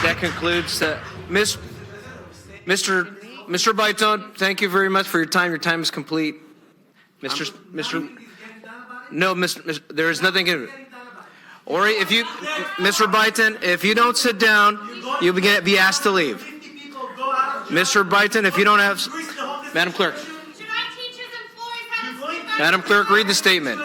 that concludes Mr. Bytton, thank you very much for your time. Your time is complete. No, there is nothing. Ori, Mr. Bytton, if you don't sit down, you'll be asked to leave. Mr. Bytton, if you don't have, Madam Clerk. Madam Clerk, read the statement.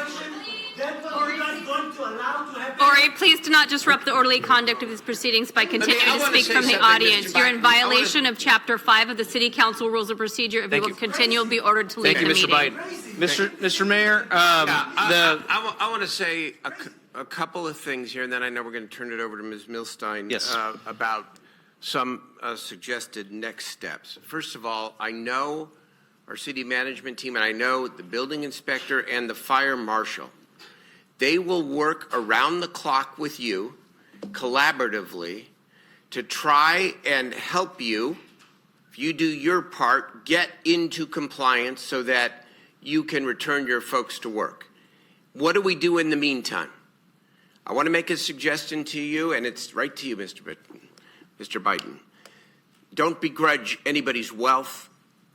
Ori, please do not disrupt the orderly conduct of these proceedings by continuing to speak from the audience. You're in violation of Chapter 5 of the City Council Rules of Procedure. If you will continue, will be ordered to leave the meeting. Thank you, Mr. Bytton. Mr. Mayor, I want to say a couple of things here, and then I know we're going to turn it over to Ms. Milstein about some suggested next steps. First of all, I know our city management team, and I know the building inspector and the fire marshal. They will work around the clock with you collaboratively to try and help you, if you do your part, get into compliance so that you can return your folks to work. What do we do in the meantime? I want to make a suggestion to you, and it's right to you, Mr. Bytton. Don't begrudge anybody's wealth.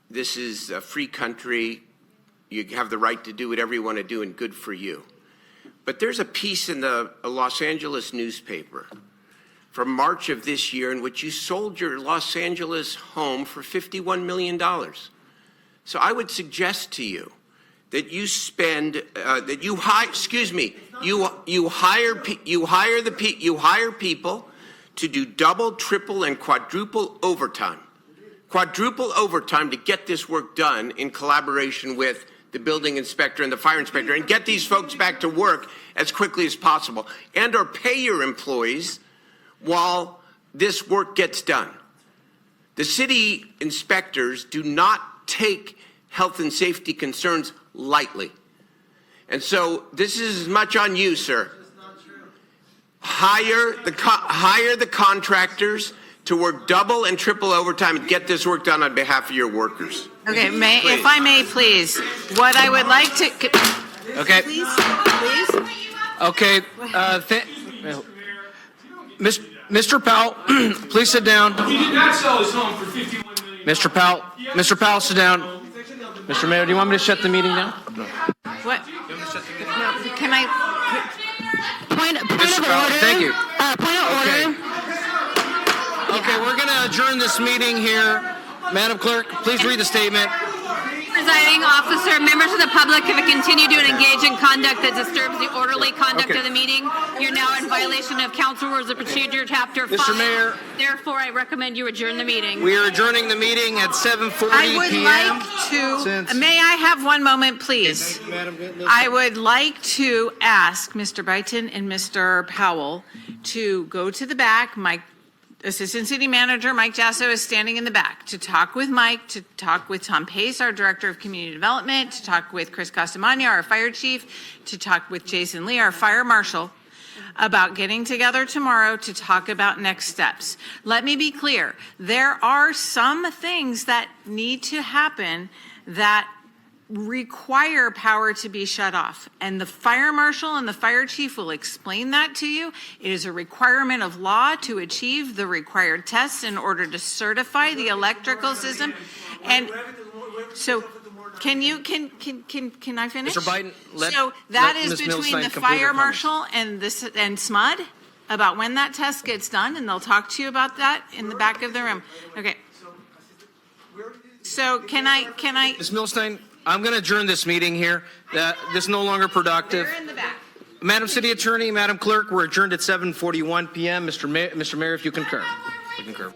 This is a free country. You have the right to do whatever you want to do, and good for you. But there's a piece in the Los Angeles newspaper from March of this year in which you sold your Los Angeles home for $51 million. So I would suggest to you that you spend, you hire people to do double, triple, and quadruple overtime. Quadruple overtime to get this work done in collaboration with the building inspector and the fire inspector, and get these folks back to work as quickly as possible, and or pay your employees while this work gets done. The city inspectors do not take health and safety concerns lightly. And so this is as much on you, sir. Hire the contractors to work double and triple overtime and get this work done on behalf of your workers. Okay, if I may, please, what I would like to... Okay. Please? Okay. Mr. Powell, please sit down. He did not sell his home for $51 million. Mr. Powell, sit down. Mr. Mayor, do you want me to shut the meeting down? What? No, can I... Point of order. Thank you. Point of order. Okay, we're going to adjourn this meeting here. Madam Clerk, please read the statement. Presiding officer, members of the public, if you continue to engage in conduct that disturbs the orderly conduct of the meeting, you're now in violation of Council Rules of Procedure, Chapter 5. Mr. Mayor. Therefore, I recommend you adjourn the meeting. We are adjourning the meeting at 7:40 I would p.m. like to... May I have one moment, please? I would like to ask Mr. Bytton and Mr. Powell to go to the back. My Assistant City Manager Mike Jasso is standing in the back to talk with Mike, to talk with Tom Pace, our Director of Community Development, to talk with Chris Costamagna, our Fire Chief, to talk with Jason Lee, our Fire Marshal, about getting together tomorrow to talk about next steps. Let me be clear. There are some things that need to happen that require power to be shut off. And the fire marshal and the fire chief will explain that to you. It is a requirement of law to achieve the required tests in order to certify the electrical system. And so can I finish? Mr. Bytton, so that is between the fire marshal and SMUD about when that test gets done, and they'll talk to you about that in the back of the room. Okay. So can I Ms. Milstein, I'm going to adjourn this meeting here. This is no longer productive. They're in the back. Madam City Attorney, Madam Clerk, we're adjourned at 7:41 p.m. Mr. Mayor, if you concur. I concur.